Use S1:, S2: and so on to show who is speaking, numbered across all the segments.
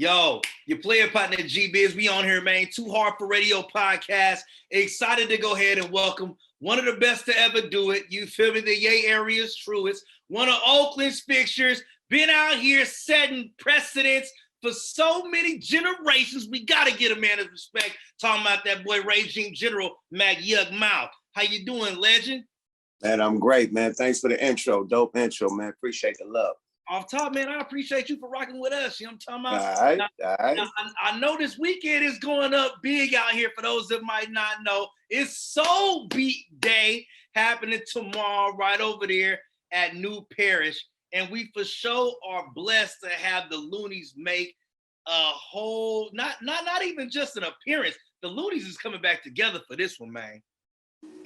S1: Yo, your player partner G-Biz, we on here, man. Too Hard for Radio podcast. Excited to go ahead and welcome one of the best to ever do it. You feel me? The Yay Area's truest. One of Oakland's fixtures. Been out here setting precedents for so many generations. We got to get a man of respect. Talking about that boy Regime General Mac Yuck Mouth. How you doing, legend?
S2: Man, I'm great, man. Thanks for the intro. Dope intro, man. Appreciate the love.
S1: Off top, man, I appreciate you for rocking with us. You know what I'm talking about?
S2: All right.
S1: I know this weekend is going up big out here. For those that might not know, it's Soul Beat Day happening tomorrow right over there at New Parish. And we for sure are blessed to have the Loonies make a whole, not even just an appearance. The Loonies is coming back together for this one, man.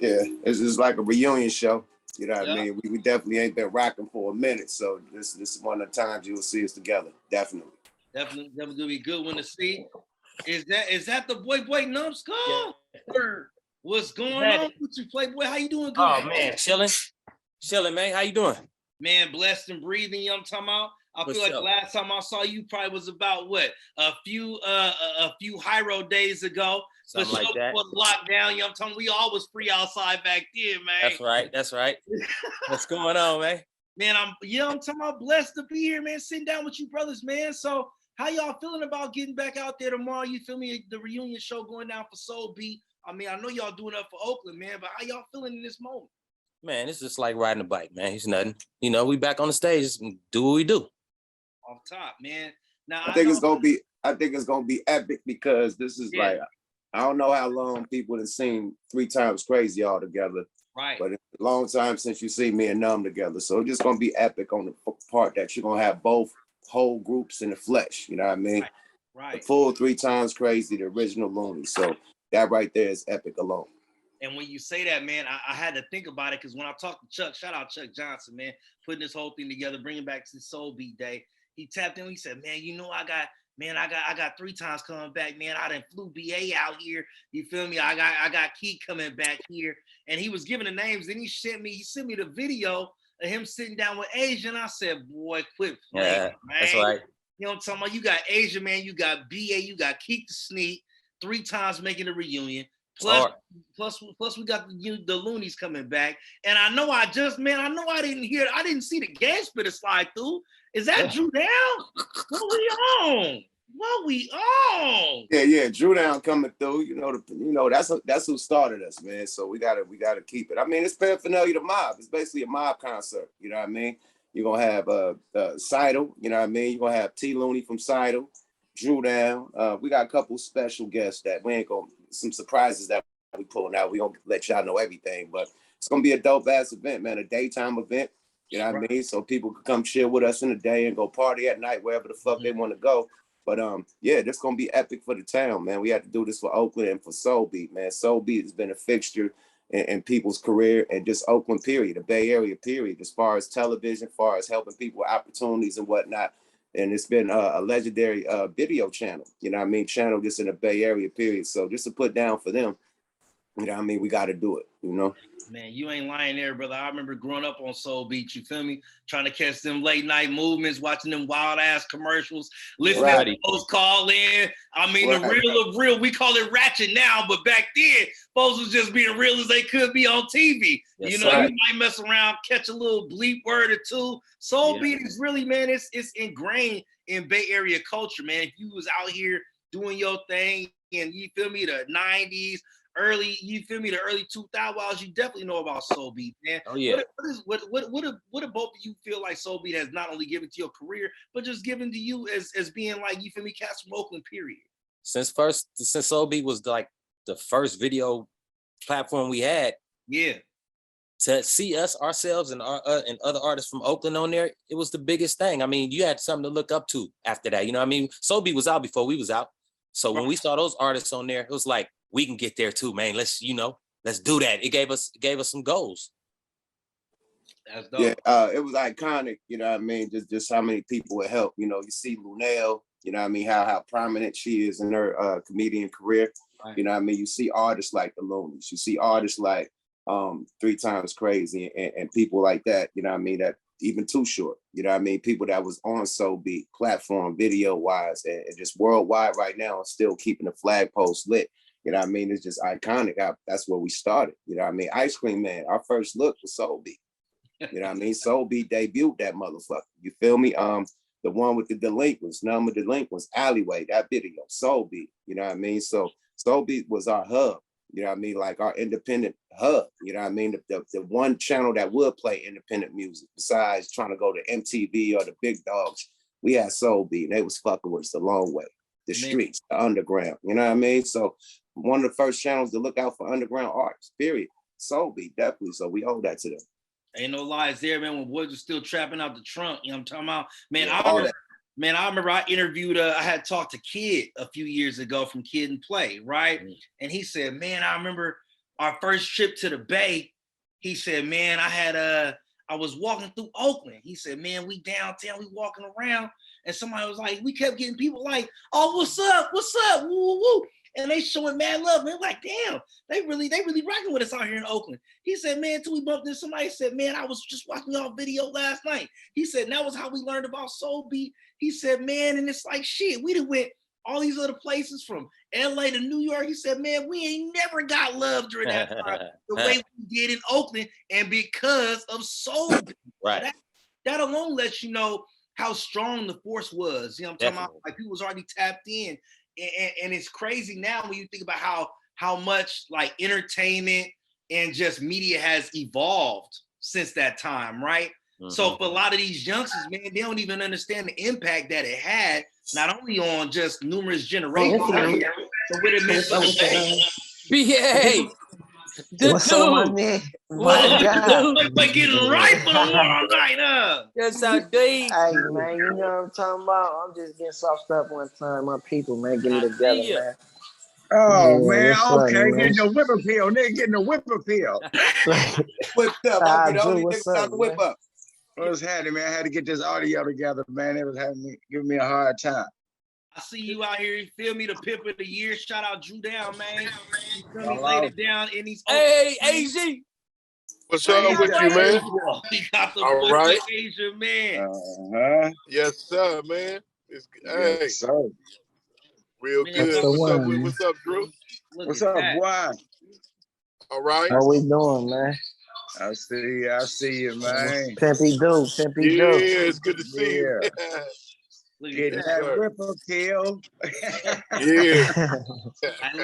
S2: Yeah, it's like a reunion show. You know what I mean? We definitely ain't been rocking for a minute, so this is one of the times you will see us together. Definitely gonna be a good one to see.
S1: Is that the boy Numbskull? Yeah. What's going on with you, Playboy? How you doing? Good.
S3: Oh man, chilling, man. How you doing?
S1: Man, blessed and breathing. You know what I'm talking about? I feel like the last time I saw you probably was about what a few Hyro days ago.
S3: Something like that.
S1: For the lockdown, you know what I'm talking. We all was free outside back then, man.
S3: That's right. What's going on, man?
S1: Man, I'm talking about blessed to be here, man. Sitting down with you brothers, man. So how y'all feeling about getting back out there tomorrow? You feel me? The reunion show going down for Soul Beat. I mean, I know y'all doing up for Oakland, man, but how y'all feeling in this moment?
S3: Man, it's just like riding a bike, man. It's nothing. You know, we back on the stage, do what we do.
S1: Off top, man. Now
S2: I think it's gonna be epic because this is like, I don't know how long people have seen 3 Times Crazy all together.
S1: Right.
S2: But it's a long time since you see me and Numb together. So it's just gonna be epic on the part that you're gonna have both whole groups in the flesh. You know what I mean?
S1: Right.
S2: The full 3 Times Crazy, the original Loonies. So that right there is epic alone.
S1: And when you say that, man, I had to think about it because when I talked to Chuck, shout out Chuck Johnson, man, putting this whole thing together, bringing back to Soul Beat Day. He tapped in. He said, "Man, you know, I got 3 times coming back, man. I done flew BA out here. You feel me? I got Key coming back here." And he was giving the names. Then he sent me the video of him sitting down with Asia. And I said, "Boy, quit playing, man."
S3: That's right.
S1: You know what I'm talking about? You got Asia, man. You got BA. You got Keek the Sneak. 3 times making a reunion. Plus we got the Loonies coming back. And I know I didn't see the gas spitter slide through. Is that Drew Down? What we on?
S2: Yeah, Drew Down coming through. You know, that's who started us, man. So we gotta keep it. I mean, it's paraphernalia to mob. It's basically a mob concert. You know what I mean? You're gonna have Seidel, you know what I mean? You're gonna have T Looney from Seidel, Drew Down. We got a couple special guests that we ain't gonna, some surprises that we pulling out. We gonna let y'all know everything, but it's gonna be a dope ass event, man. A daytime event. You know what I mean? So people can come chill with us in the day and go party at night, wherever the fuck they want to go. But this gonna be epic for the town, man. We had to do this for Oakland and for Soul Beat, man. Soul Beat has been a fixture in people's career and just Oakland, period, the Bay Area, period, as far as television, as far as helping people with opportunities and whatnot. And it's been a legendary video channel, you know what I mean? Channel just in the Bay Area, period. So just to put down for them, you know what I mean? We got to do it, you know?
S1: Man, you ain't lying there, brother. I remember growing up on Soul Beat, you feel me? Trying to catch them late night movements, watching them wild ass commercials, listening to folks call in. I mean, the real of real, we call it ratchet now, but back then, folks was just being real as they could be on TV. Yes, you know, you might mess around, catch a little bleep word or two. Soul Beat is really, man, it's ingrained in Bay Area culture, man. If you was out here doing your thing and you feel me, the 90s, the early 2000s, you definitely know about Soul Beat, man.
S3: Oh yeah.
S1: What do both of you feel like Soul Beat has not only given to your career, but just given to you as being like, you feel me, cats from Oakland, period?
S3: Since Soul Beat was like the first video platform we had, to see ourselves and other artists from Oakland on there, it was the biggest thing. I mean, you had something to look up to after that. You know what I mean? Soul Beat was out before we was out. So when we saw those artists on there, it was like, we can get there too, man. Let's do that. It gave us some goals.
S1: That's dope.
S2: Yeah, it was iconic, you know what I mean? Just how many people would help. You know, you see Lunel, you know what I mean, how prominent she is in her comedian career. Right. You know what I mean? You see artists like the Loonies, you see artists like 3 Times Crazy and people like that, you know what I mean, that even Too Short. You know what I mean? People that was on Soul Beat platform, video wise, and just worldwide right now, still keeping the flag post lit. You know what I mean? It's just iconic. That's where we started. You know what I mean? Ice Cream Man, our first look was Soul Beat. You know what I mean? Soul Beat debuted that motherfucker. You feel me? The one with the delinquents, Number Delinquents, Alleyway, that video, Soul Beat. You know what I mean? So Soul Beat was our hub. You know what I mean? Like our independent hub. You know what I mean? The one channel that would play independent music besides trying to go to MTV or the big dogs. We had Soul Beat, and they was fucking with us the long way. The streets, the underground. You know what I mean? So one of the first channels to look out for underground artists, period. Soul Beat, definitely. So we owe that to them.
S1: Ain't no lies there, man. When boys were still trapping out the trunk, you know what I'm talking about? Man,
S2: Yeah,
S1: I remember I interviewed, I had talked to Kid a few years ago from Kid and Play, right? Mm-hmm. And he said, man, I remember our first trip to the Bay. He said, man, I was walking through Oakland. He said, man, we downtown, we walking around. And somebody was like, we kept getting people like, oh, what's up? What's up? Woo, woo. And they showing mad love. Man, like, damn, they really rocking with us out here in Oakland. He said, man, till we bumped into somebody said, man, I was just watching y'all video last night. He said, that was how we learned about Soul Beat. He said, man, and it's like, shit, we done went all these other places from LA to New York. He said, man, we ain't never got love during that time the way we did in Oakland, and because of Soul Beat.
S3: Right.
S1: So that alone lets you know how strong the force was. You know what I'm talking about? Like, people was already tapped in. And it's crazy now when you think about how much like entertainment and just media has evolved since that time, right? Mm-hmm. So for a lot of these youngsters, man, they don't even understand the impact that it had, not only on just numerous generations, but what it meant for the day.
S3: BA!
S4: What's up, my man? My God.
S1: But getting right for the world right now.
S3: Yes, I did.
S4: Hey, man, you know what I'm talking about? I'm just getting soft up one time. My people, man, get me together, man.
S5: Oh, yeah, man, okay. Getting the whip appeal. Nigga getting the whip appeal.
S2: Whipped up. I be the only nigga without the whip up.
S5: What's happening, man? I had to get this audio together, man. It was giving me a hard time.
S1: I see you out here, you feel me? The Pimp of the Year. Shout out Drew Down, man. You feel me? Laid it down in these.
S3: Hey, AZ.
S6: What's up with you, man?
S1: We got the
S6: all right,
S1: Asia, man.
S6: Yes, sir, man. It's
S5: yes,
S6: hey,
S5: sir.
S6: Real
S1: man,
S6: good. What's up, Drew?
S5: What's up, boy?
S6: All right.
S4: How we doing, man?
S5: I see you, man.
S4: Pimpy do.
S6: Yeah, it's good to see you.
S5: Get that whip appeal.
S6: Yeah.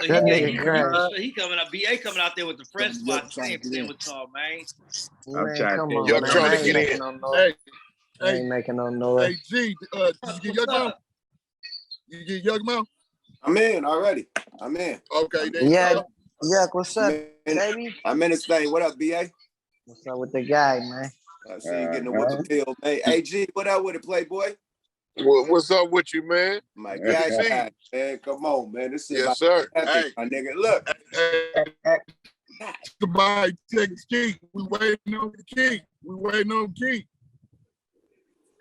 S4: That nigga crazy.
S1: He coming up. BA coming out there with the fresh spot. Same with y'all, man.
S4: Man, come on,
S6: y'all
S4: man.
S6: trying to get in.
S4: I ain't making no noise.
S6: Hey, G, did you get Young Mouth? You get Young Mouth?
S2: I'm in already. I'm in.
S6: Okay.
S4: Yeah, what's up, baby?
S2: I'm in this thing. What up, BA?
S4: What's up with the guy, man?
S2: I see you getting the whip appeal, man. Hey, G, what up with it, Playboy?
S6: What's up with you, man?
S2: My guy, man, come on, man. This is
S6: sir.
S2: Epic, hey, my nigga. Look.
S6: Somebody text Key. We waiting on Key.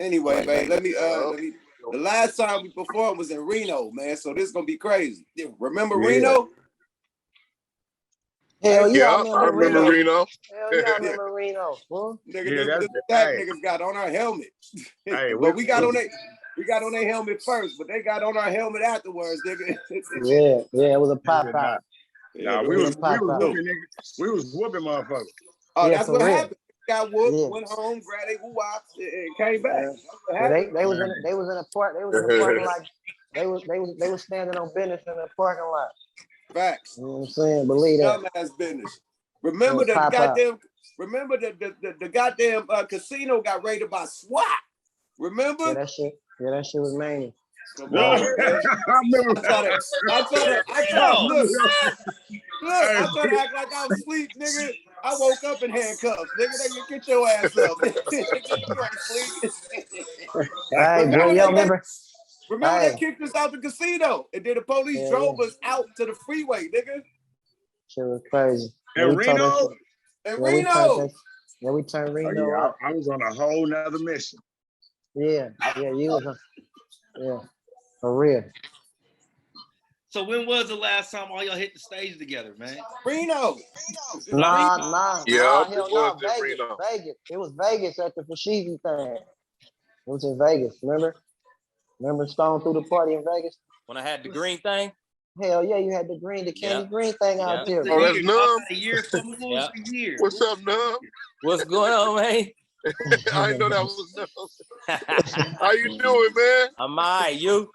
S2: Anyway, man, let me the last time we performed was in Reno, man. So this is gonna be crazy. Remember Reno?
S4: Hell yeah, I
S6: remember Reno.
S4: Hell yeah, I remember Reno.
S2: Nigga, niggas got on our helmet.
S5: Hey,
S2: but we got on their helmet first, but they got on our helmet afterwards, nigga.
S4: yeah, it was a pop.
S5: Nah, we was whooping, nigga. We was whooping motherfuckers.
S2: Oh, yeah, that's what happened. Got whooped, went home, grabbed their whoop-ops, and came back.
S4: Yeah, they was in the parking lot. They was standing on business in the parking lot.
S2: Facts.
S4: You know what I'm saying? Believe that.
S2: Dumbass business. Remember the goddamn casino got raided by SWAT. Remember?
S4: Yeah, that shit was mania.
S2: Come on, man. I tried to act like I was asleep, nigga. I woke up in handcuffs, nigga. Get your ass up. You ain't sleep. Remember they kicked us out the casino, and then the police drove us out to the freeway, nigga.
S4: Shit was crazy.
S5: In Reno?
S4: We turned Reno up.
S5: I was on a whole nother mission.
S4: Yeah, you was for real.
S1: So when was the last time all y'all hit the stage together, man?
S2: Reno.
S4: Nah,
S7: Yeah,
S4: hell
S7: it was
S4: no,
S7: in
S4: Vegas.
S7: Reno.
S4: Vegas. It was Vegas at the Fashivi thing. It was in Vegas, remember? Remember Stone through the party in Vegas?
S3: When I had the green thing?
S4: Hell yeah, you had the candy green thing out there.
S7: Oh, that's Numb.
S1: A year, year.
S7: What's up, Numb?
S3: What's going on, man?
S7: I didn't know that was Numb. How you doing, man?
S3: I'm all right, you?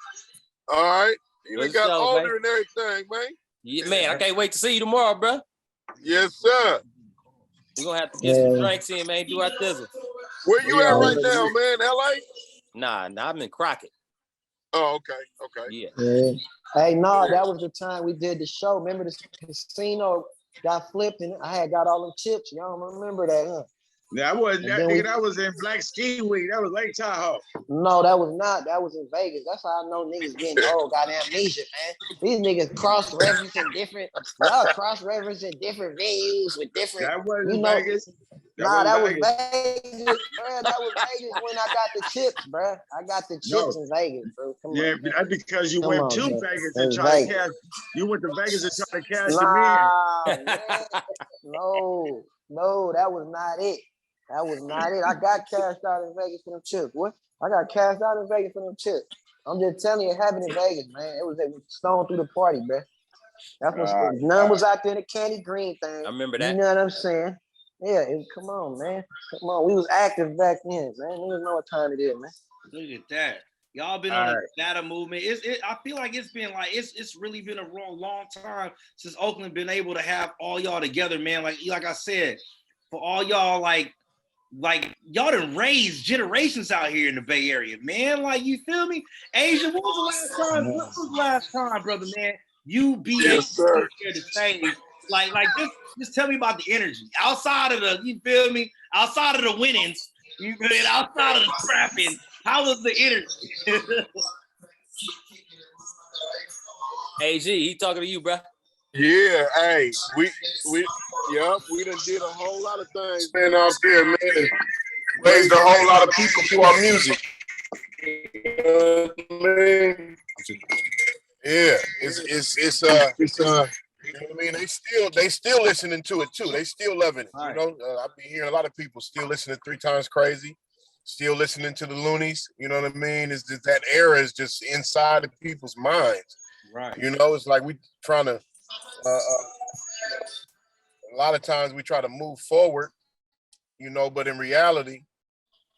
S7: All right. You got older
S3: man.
S7: and everything, man.
S3: Yeah, man, I can't wait to see you tomorrow, bro.
S7: Yes, sir.
S3: We're going to have to get some drinks in, man. Do our thizzle.
S7: Where you at right now, man? LA?
S3: Nah, I'm in Crockett.
S7: Oh, okay.
S4: Yeah. Hey, no, that was the time we did the show. Remember the casino got flipped and I had got all them chips. Y'all remember that, huh?
S5: That wasn't that nigga. That was in Black Ski Week. That was Lake Tahoe.
S4: No, that was not. That was in Vegas. That's how I know niggas getting old. Got amnesia, man. These niggas cross-referencing different. Y'all cross-referencing different venues with different.
S5: That wasn't Vegas.
S4: That was Vegas, bro. That was Vegas when I got the chips, bro. I got the chips in Vegas, bro. Come on,
S5: but that's because you went to Vegas and tried to cash. You went to Vegas and tried to cash
S4: them in. No, that was not it. That was not it. I got cashed out in Vegas for them chips. What? I got cashed out in Vegas for them chips. I'm just telling you, it happened in Vegas, man. It was Stone through the party, bro. That's what none was out there in the candy green thing.
S3: I remember that.
S4: You know what I'm saying? Yeah, come on, man. Come on. We was active back then, man. We didn't know what time it is, man.
S1: Look at that. Y'all been on the data movement. I feel like it's been like it's really been a long time since Oakland been able to have all y'all together, man. Like I said, for all y'all like y'all done raised generations out here in the Bay Area, man. Like, you feel me? Asia, what was the last time, brother, man? You be able to share the stage. Like just tell me about the energy. Outside of the, you feel me? Outside of the winnings, you feel me? Outside of the scrapping, how was the energy?
S3: AG, he talking to you, bro.
S7: Yeah, hey, we done did a whole lot of things, man, out there, man. Raised a whole lot of people through our music. Yeah, it's you know what I mean? They still listening to it too. They still loving it. You know, I've been hearing a lot of people still listening to 3 Times Crazy, still listening to the Loonies. You know what I mean? It's just that era is just inside of people's minds.
S1: Right.
S7: You know, it's like we trying to. A lot of times we try to move forward, you know, but in reality,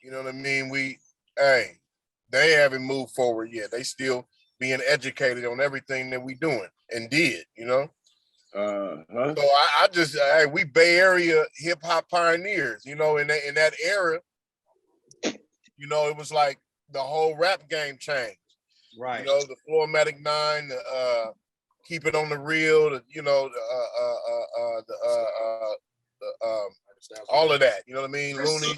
S7: you know what I mean? They haven't moved forward yet. They still being educated on everything that we doing and did, you know? So we Bay Area hip hop pioneers, you know, in that era, you know, it was like the whole rap game changed.
S1: Right.
S7: You know, the Floormatic 9, Keep It on the Real, you know, all of that, you know what I mean? Looney,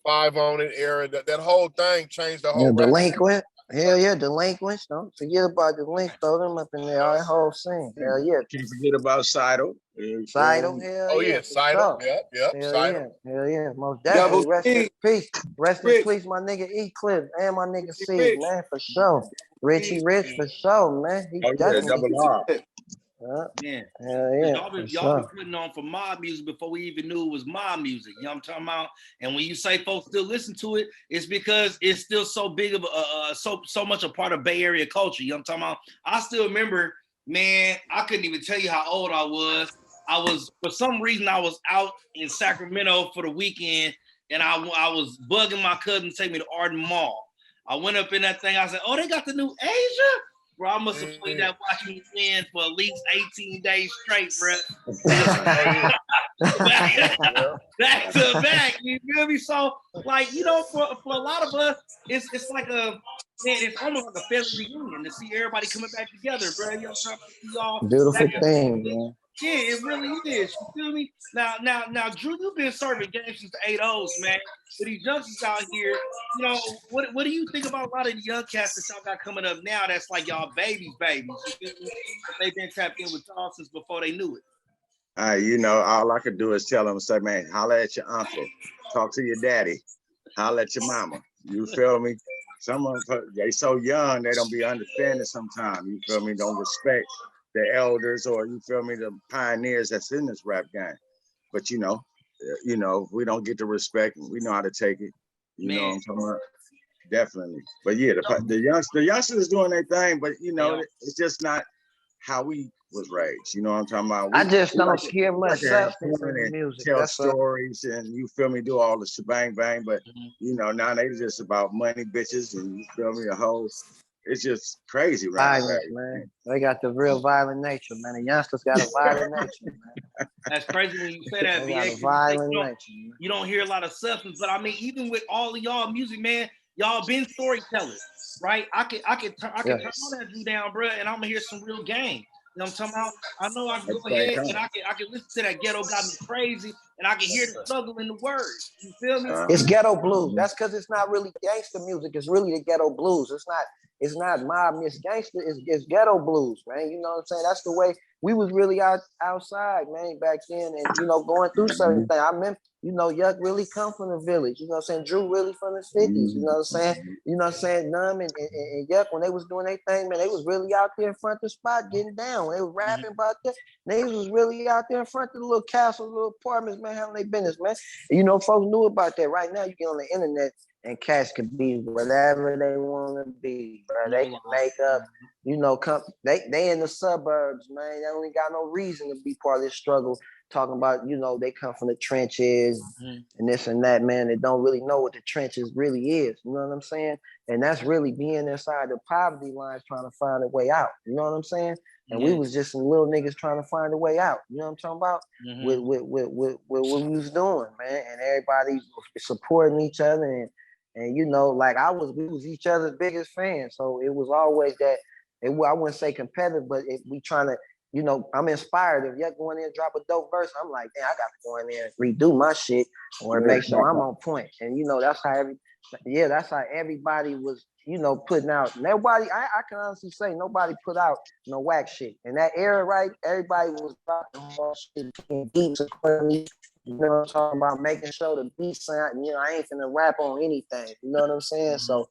S7: 5 on It era, that whole thing changed the whole
S4: Delinquent. Hell yeah, Delinquents. Don't forget about Delinquent. Throw them up in there, all that whole scene. Hell yeah.
S5: Can't forget about Seidel.
S4: Seidel, hell yeah.
S7: Seidel, yep,
S4: Seidel. Hell yeah, most definitely. Rest in peace. Rest in peace, my nigga Eclipse and my nigga C, man, for sure. Richie Rich, for sure, man. He definitely.
S5: Double R.
S1: Man,
S4: hell yeah,
S1: y'all been putting on for mob music before we even knew it was mob music. You know what I'm talking about? And when you say folks still listen to it, it's because it's still so big of so much a part of Bay Area culture. You know what I'm talking about? I still remember, man, I couldn't even tell you how old I was. For some reason, I was out in Sacramento for the weekend, and I was bugging my cousin to take me to Arden Mall. I went up in that thing. I said, "Oh, they got the new Asia." Bro, I must have played that Watch Me Win for at least 18 days straight, bro. back to back, you feel me? So, like, you know, for a lot of us, it's like it's almost like a family reunion to see everybody coming back together, bro. You know what I'm trying to see y'all.
S4: Beautiful thing, man.
S1: Yeah, it really is. You feel me? Now, Drew, you've been serving games since the 80s, man. For these youngsters out here, you know, what do you think about a lot of the young cats that y'all got coming up now? That's like y'all babies. You feel me? They've been tapped in with y'all since before they knew it.
S5: You know, all I could do is tell them, say, man, holler at your uncle, talk to your daddy, holler at your mama. You feel me? some of them, they so young, they don't be understanding sometimes, you feel me? Don't respect the elders or, you feel me, the pioneers that's in this rap game. But, you know, we don't get the respect, we know how to take it. You know what I'm talking about? Definitely. But yeah, the youngsters doing their thing, but, you know, it's just not how we was raised. You know what I'm talking about?
S4: I just don't hear much substance in the music.
S5: Tell stories and, you feel me, do all the shebang bang, but you know, now they just about money, bitches, and, you feel me, the whole, it's just crazy right now.
S4: Man. They got the real violent nature, man. The youngsters got a violent nature, man.
S1: That's crazy when you say that,
S4: VA.
S1: You don't hear a lot of substance, but I mean, even with all of y'all music, man, y'all been storytellers, right? I can turn all that dude down, bro, and I'm gonna hear some real game. You know what I'm talking about? I know I can go ahead and I can listen to that Ghetto Got Me Crazy, and I can hear the struggle in the words. You feel me?
S4: It's ghetto blues. That's because it's not really gangster music. It's really the ghetto blues. It's not mob, it's gangster. It's ghetto blues, man. You know what I'm saying? That's the way we was really outside, man, back then, and you know, going through certain things. I remember, you know, Yuck really come from the village. You know what I'm saying? Drew really from the 50s. You know what I'm saying? You know what I'm saying? Numb and Yuck, when they was doing their thing, man, they was really out there in front of the spot getting down. When they was rapping about that. They was really out there in front of the little castles, little apartments, man, having their business, man. And, you know, folks knew about that. Right now, you get on the internet and cats can be whatever they want to be, bro. They can make up, you know, they in the suburbs, man. They only got no reason to be part of this struggle. Talking about, you know, they come from the trenches and this and that, man. They don't really know what the trenches really is. You know what I'm saying? And that's really being inside the poverty lines trying to find a way out. You know what I'm saying? And we was just some little niggas trying to find a way out. You know what I'm talking about? With what we was doing, man. And everybody supporting each other. And you know, like we was each other's biggest fans. So it was always that, I wouldn't say competitive, but we trying to, you know, I'm inspired. If y'all go in there and drop a dope verse, I'm like, damn, I got to go in there and redo my shit or make sure I'm on point. And, you know, that's how everybody was, you know, putting out. Nobody, I can honestly say nobody put out no whack shit. In that era, right, everybody was rocking all shit, beats accordingly. You know what I'm talking about? Making sure the beats sound, you know, I ain't finna rap on anything. You know what I'm saying? So,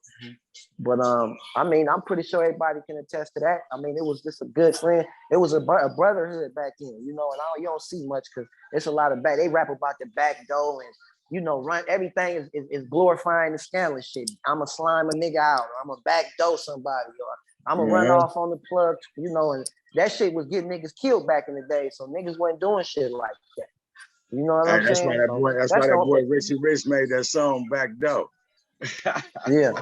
S4: but I mean, I'm pretty sure everybody can attest to that. I mean, it was just a good friend. It was a brotherhood back then, you know, and you don't see much because it's a lot of they rap about the back door and, you know, run everything is glorifying the scandalous shit. I'ma slime a nigga out, or I'ma backdoor somebody, or I'ma run off on the plug, you know, and that shit was getting niggas killed back in the day. So niggas wasn't doing shit like that. You know what I'm saying?
S5: That's why that boy Richie Rich made that song Back Door.
S4: Yeah.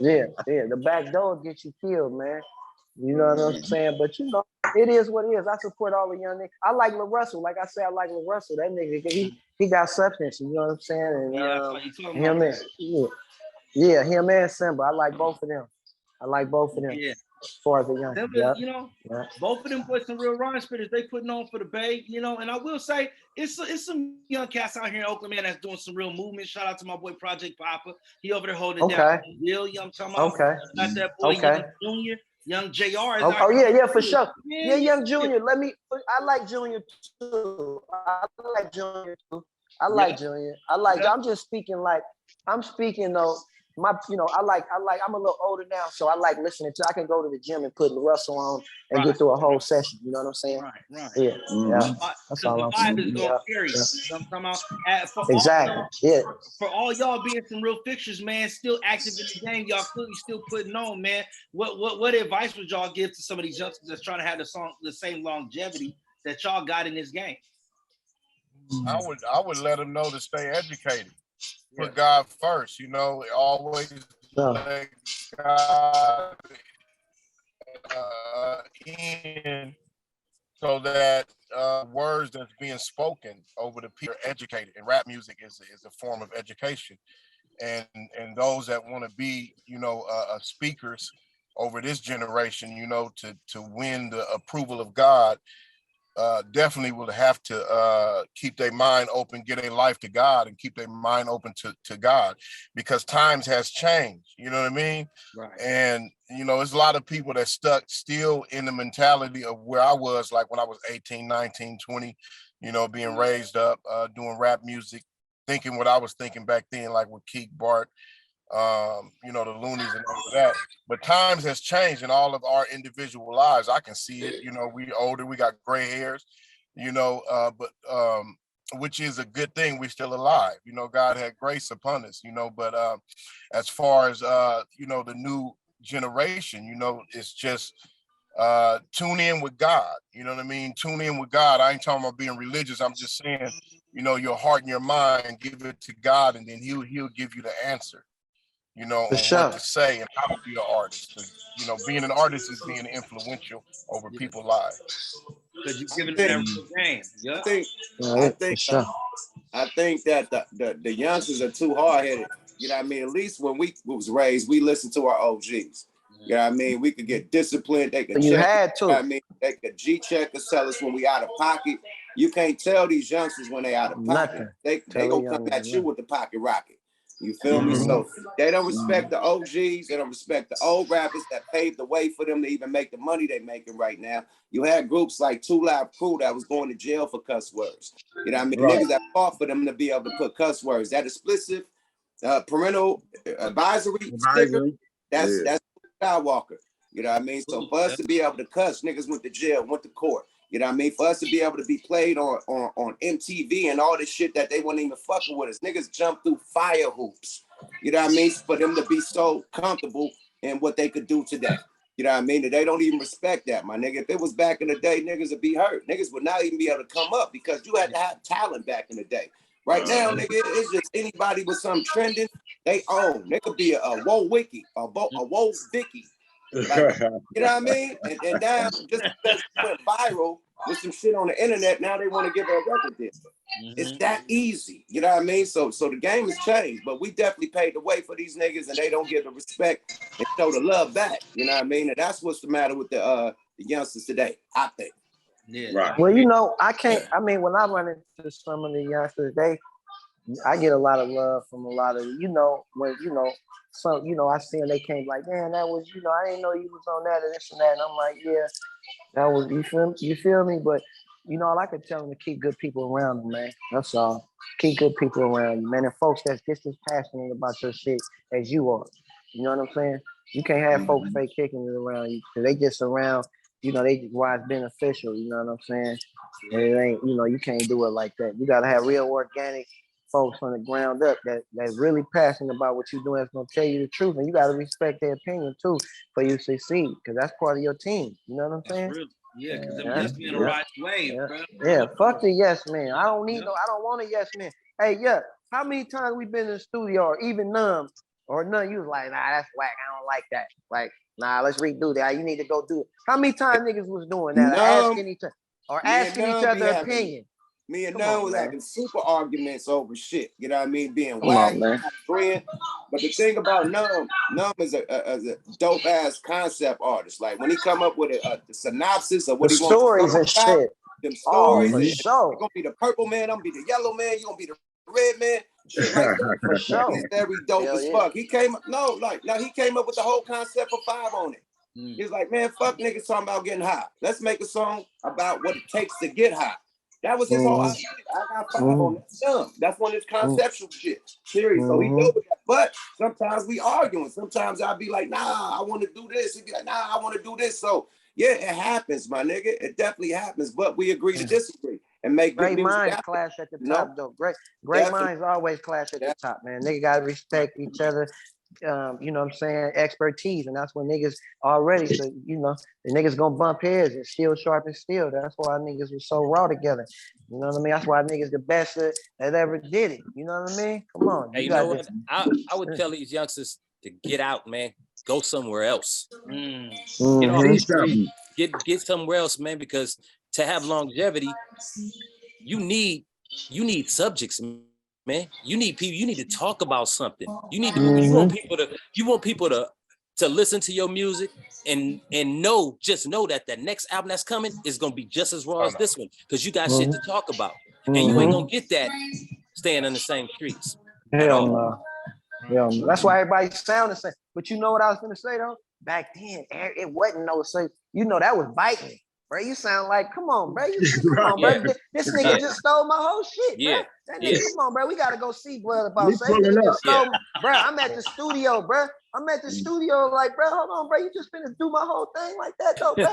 S4: The back door will get you killed, man. You know what I'm saying? But you know, it is what it is. I support all the young niggas. I like Lil Russell. Like I said, I like Lil Russell. That nigga, he got substance. You know what I'm saying? And him and Simba. I like both of them.
S1: Yeah.
S4: As far as the young,
S1: you know, both of them put some real rhyme spitters. They putting on for the Bay, you know. And I will say, it's some young cats out here in Oakland, man, that's doing some real movement. Shout out to my boy Project Papa. He over there holding down real young. Talking about got that boy Young Junior, Young JR.
S4: Yeah, for sure. Yeah, Young Junior. I like Junior too. I'm just speaking like I'm speaking though. I'm a little older now, so I like listening to. I can go to the gym and put the Russell on and get through a whole session. You know what I'm saying?
S1: Right.
S4: Yeah. That's all I'm saying.
S1: Is gonna carry you. You know what I'm talking about?
S4: Exactly.
S1: For all y'all being some real fixtures, man, still active in the game, y'all clearly still putting on, man. What advice would y'all give to some of these youngsters that's trying to have the same longevity that y'all got in this game?
S7: I would let them know to stay educated. Put God first, you know, always let God in so that words that's being spoken over the people are educated. And rap music is a form of education. And those that want to be, you know, speakers over this generation, you know, to win the approval of God, definitely will have to keep their mind open, get their life to God, and keep their mind open to God, because times has changed. You know what I mean?
S1: Right.
S7: And you know, there's a lot of people that stuck still in the mentality of where I was, like when I was 18, 19, 20. You know, being raised up, doing rap music, thinking what I was thinking back then, like with Keek Bart, you know, the loonies and all of that. But times has changed in all of our individual lives. I can see it. You know, we older, we got gray hairs, you know, but which is a good thing. We're still alive. You know, God had grace upon us, you know, but as far as, you know, the new generation, you know, it's just tune in with God. You know what I mean? Tune in with God. I ain't talking about being religious. I'm just saying, you know, your heart and your mind, give it to God, and then he'll give you the answer, you know, on what to say and how to be an artist. You know, being an artist is being influential over people's lives.
S1: Because you're giving them that game. Yeah.
S2: I think that the youngsters are too hard-headed. You know what I mean? At least when we was raised, we listened to our OGs. You know what I mean? We could get disciplined. They could check. You had to. You know what I mean? They could G-check us, tell us when we out of pocket. You can't tell these youngsters when they out of pocket. They gonna come at you with the pocket rocket. You feel me? So they don't respect the OGs. They don't respect the old rappers that paved the way for them to even make the money they making right now. You had groups like 2 Live Crew that was going to jail for cuss words. You know what I mean? Niggas that fought for them to be able to put cuss words. That explicit parental advisory sticker, that's Skywalker. You know what I mean? So for us to be able to cuss, niggas went to jail, went to court. You know what I mean? For us to be able to be played on MTV and all this shit that they weren't even fucking with us. Niggas jump through fire hoops. You know what I mean? For them to be so comfortable in what they could do today. You know what I mean? They don't even respect that, my nigga. If it was back in the day, niggas would be hurt. Niggas would not even be able to come up because you had to have talent back in the day. Right now, nigga, it's just anybody with some trending, they own. They could be a Whoa Wiki, a Whoa Vicky. Like, you know what I mean? And now, just because it went viral with some shit on the internet, now they want to give her a record deal. It's that easy. You know what I mean? So the game has changed, but we definitely paid the way for these niggas, and they don't give the respect and show the love back. You know what I mean? And that's what's the matter with the youngsters today, I think.
S4: Yeah. Right. Well, you know, I mean, when I run into some of the youngsters, I get a lot of love from a lot of, you know, when, you know, some, you know, I see them, they came like, man, that was, you know, I didn't know you was on that and this and that. And I'm like, yeah, that was, you feel me? But, you know, all I could tell them to keep good people around them, man. That's all. Keep good people around you, man. And folks that's just as passionate about your shit as you are. You know what I'm saying? You can't have folks fake kicking it around you because they just around, you know, they why it's beneficial. You know what I'm saying? And it ain't, you know, you can't do it like that. You got to have real organic folks from the ground up that's really passionate about what you're doing. That's gonna tell you the truth, and you got to respect their opinion too for you to succeed, because that's part of your team. You know what I'm saying?
S1: Real. Yeah, because them yes men are right way, bro.
S4: Yeah, fuck the yes man. I don't need I don't want a yes man. Hey, yeah, how many times we been in the studio, or even none, you was like, nah, that's whack. I don't like that. Like, nah, let's redo that. You need to go do it. How many times niggas was doing that? Asking each other opinion.
S2: Me and Nunn was having super arguments over shit. You know what I mean? Being whack, friend. But the thing about Nunn is a dope ass concept artist. Like when he come up with a synopsis of what he wants
S4: stories and shit.
S2: Them stories.
S4: For sure.
S2: You're gonna be the purple man. I'm gonna be the yellow man. You're gonna be the red man. Shit like that.
S4: For sure.
S2: He's very dope as fuck. He came up. He came up with the whole concept of 5 on it. He's like, man, fuck niggas talking about getting high. Let's make a song about what it takes to get high. That was his whole idea. I got 5 on that. That's one of his conceptual shit. Serious. So he know that. But sometimes we arguing. Sometimes I'll be like, nah, I want to do this. He'd be like, nah, I want to do this. So yeah, it happens, my nigga. It definitely happens. But we agree to disagree and make
S4: great minds clash at the top, though. Great minds always clash at the top, man. Nigga gotta respect each other. You know what I'm saying, expertise, and that's when niggas already, so you know, the niggas gonna bump heads and steel sharpens steel. That's why niggas were so raw together. You know what I mean? That's why niggas the best that ever did it. You know what I mean? Come on.
S3: Hey, you know what? I would tell these youngsters to get out, man. Go somewhere else. Get somewhere else, man, because to have longevity, you need subjects, man. You need people. You need to talk about something. You want people to listen to your music and just know that the next album that's coming is gonna be just as raw as this one, because you got shit to talk about, and you ain't gonna get that staying in the same streets.
S4: Hell no. That's why everybody's sounding the same. But you know what I was gonna say though? Back then, it wasn't no say. You know that was biting. bro, you sound like, come on, bro. Come on, bro. This nigga just stole my whole shit, bro. That nigga, come on, bro. We gotta go see blood about say nigga just stole bro. I'm at the studio, bro. I'm at the studio, like, bro, hold on, bro. You just finna do my whole thing like that, though, bro.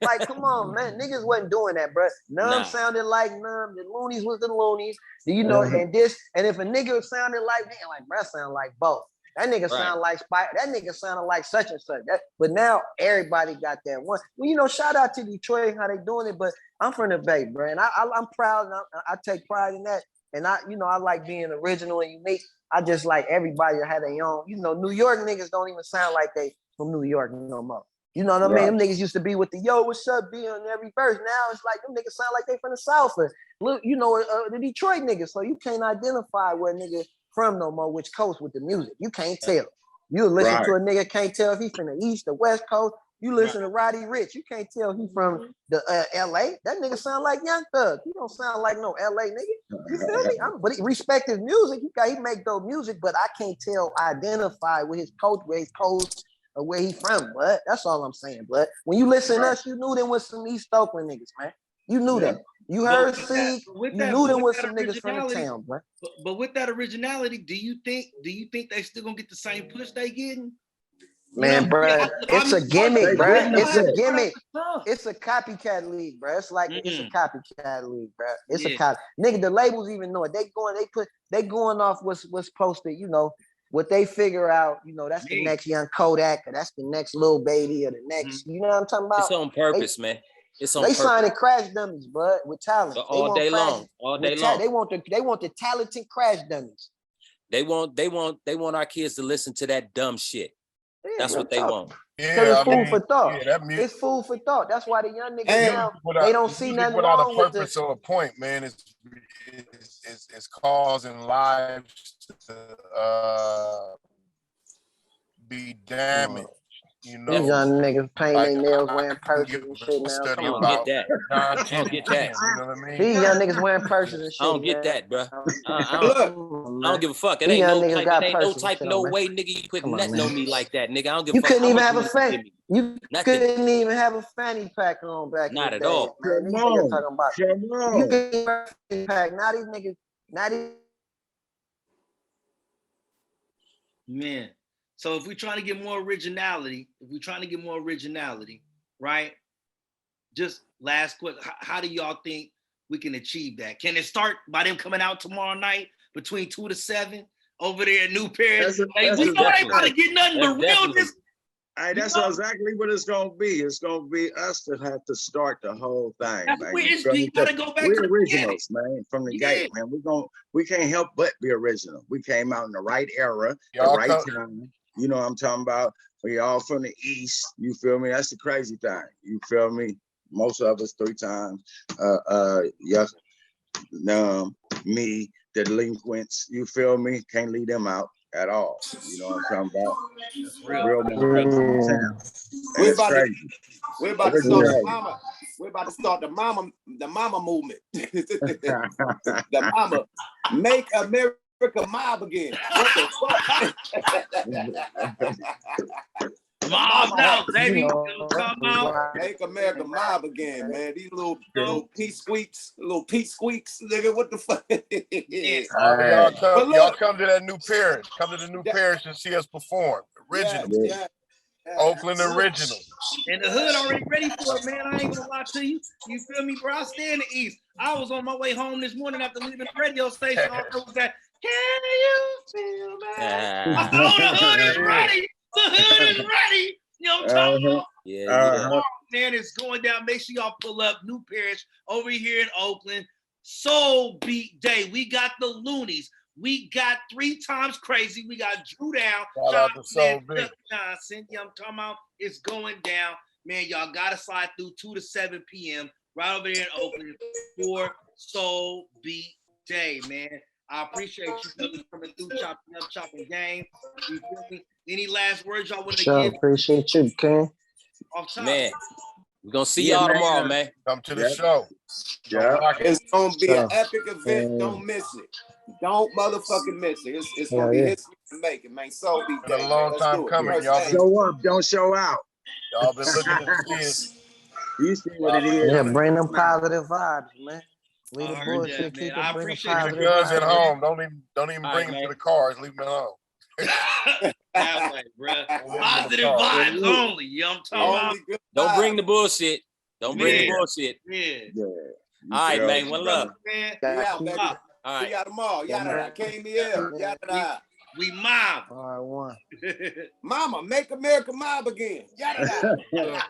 S4: Like, come on, man. Niggas wasn't doing that, bro. Numb sounded like Numb. The Loonies was the Loonies. You know, and if a nigga sounded like, man, like, bro, sound like both. That nigga sound like Spike. That nigga sounded like such and such. But now everybody got that one. Well, you know, shout out to Detroit, how they doing it. But I'm from the Bay, bro, and I'm proud. And I take pride in that. And I like being original and unique. I just like everybody to have their own. You know, New York niggas don't even sound like they from New York no more. You know what I mean? Them niggas used to be with the yo, what's up, be on every verse. Now it's like them niggas sound like they from the South. Look, you know, the Detroit niggas. So you can't identify where niggas from no more, which coast with the music. You can't tell. You listen to a nigga, can't tell if he from the East or West Coast. You listen to Roddy Ricch, you can't tell he from the LA. That nigga sound like Young Thug. He don't sound like no LA nigga. You feel me? But he respect his music. He make dope music, but I can't identify with his coast, where his coast or where he from, but that's all I'm saying. But when you listen to us, you knew them was some East Oakland niggas, man. You knew that. You heard Sieg, you knew them was some niggas from the town, bro.
S1: But with that originality, do you think they still gonna get the same push they getting?
S4: Man, bro, it's a gimmick, bro. It's a gimmick. It's a copycat league, bro. It's like it's a copycat league, bro. It's a copy. Nigga, the labels even know it. They going off what's posted, you know, what they figure out, you know, that's the next Young Kodak, or that's the next Lil Baby, or the next, you know what I'm talking about?
S3: It's on purpose, man. It's on purpose.
S4: They signing crash dummies, bud, with talent.
S3: So all day long.
S4: They want the talented crash dummies.
S3: They want our kids to listen to that dumb shit. Yeah, that's what they want.
S4: Yeah, it's food for thought. Yeah, it's food for thought. That's why the young niggas now, they don't see nothing wrong with this.
S7: Without a purpose or a point, man, it's causing lives to be damaged. You know,
S4: these young niggas painting their nails, wearing purses and shit now.
S3: I don't get that. I don't get that.
S7: You know what I mean?
S4: These young niggas wearing purses and shit.
S3: I don't get that, bro. I don't give a fuck. It ain't no type, no way, nigga. You put nothing on me like that, nigga. I don't give a fuck.
S4: You couldn't even have a fanny. You couldn't even have a fanny pack on back.
S3: Not at all.
S4: Man, these niggas talking about. You couldn't have a fanny pack. Now these niggas.
S1: Man. So if we're trying to get more originality, right? Just last question, how do y'all think we can achieve that? Can it start by them coming out tomorrow night between 2 to 7 over there at New Paris? We know they about to get nothing but realness.
S5: That's exactly what it's gonna be. It's gonna be us to have to start the whole thing, man.
S1: You gotta go back
S5: to originals, man, from the gate, man. We can't help but be original. We came out in the right era, the right time. You know what I'm talking about? We all from the East. You feel me? That's the crazy thing. You feel me? Most of us 3 times. Yes, me, the delinquents. You feel me? Can't leave them out at all. You know what I'm talking about? Real
S2: We're about to start the mama. We're about to start the mama movement. The mama, make America mob again. What the fuck?
S1: Mob now, baby. Come
S2: out. Make America mob again, man. These little pea squeaks, nigga. What the fuck?
S7: Y'all come to that New Paris. Come to the New Paris and see us perform. Original. Yeah. Oakland original.
S1: And the hood already ready for it, man. I ain't gonna lie to you. You feel me, bro? I stay in the East. I was on my way home this morning after leaving the radio station. I was that, can you feel that? I said, oh, the hood is ready. The hood is ready. You know what I'm talking about?
S3: Yeah.
S1: Man, it's going down. Make sure y'all pull up New Paris over here in Oakland. Soul Beat Day. We got the Loonies. We got 3 Times Crazy. We got Drew Down. Johnson. You know I'm talking about? It's going down. Man, y'all got to slide through 2 to 7 p.m. right over there in Oakland for Soul Beat Day, man. I appreciate you coming through, chopping game. You feel me? Any last words y'all want to give?
S4: Appreciate you, Ken.
S3: Man, we're going to see y'all tomorrow, man.
S7: Come to the show.
S2: Yeah. It's going to be an epic event. Don't miss it. Don't motherfucking miss it. It's going to be history to make it, man. So be
S7: a long time coming.
S5: Y'all show up. Don't show out.
S7: Y'all been looking to see us.
S5: You see what it is.
S4: Yeah, bring them positive vibes, man. Leave the bullshit, keep it, bring the positive
S7: the guns
S4: vibes.
S7: at home. Don't even bring them to the cars. Leave them at home.
S1: That way, bro. Positive vibes only. You know what I'm talking about?
S3: Don't bring the bullshit. Don't bring the bullshit.
S1: Yeah.
S3: All right, man. One love.
S2: Yeah, baby.
S3: All right.
S2: See y'all tomorrow. Yada, KMEL. Yada.
S1: We mob.
S4: All right, one.
S2: Mama, make America mob again. Yada.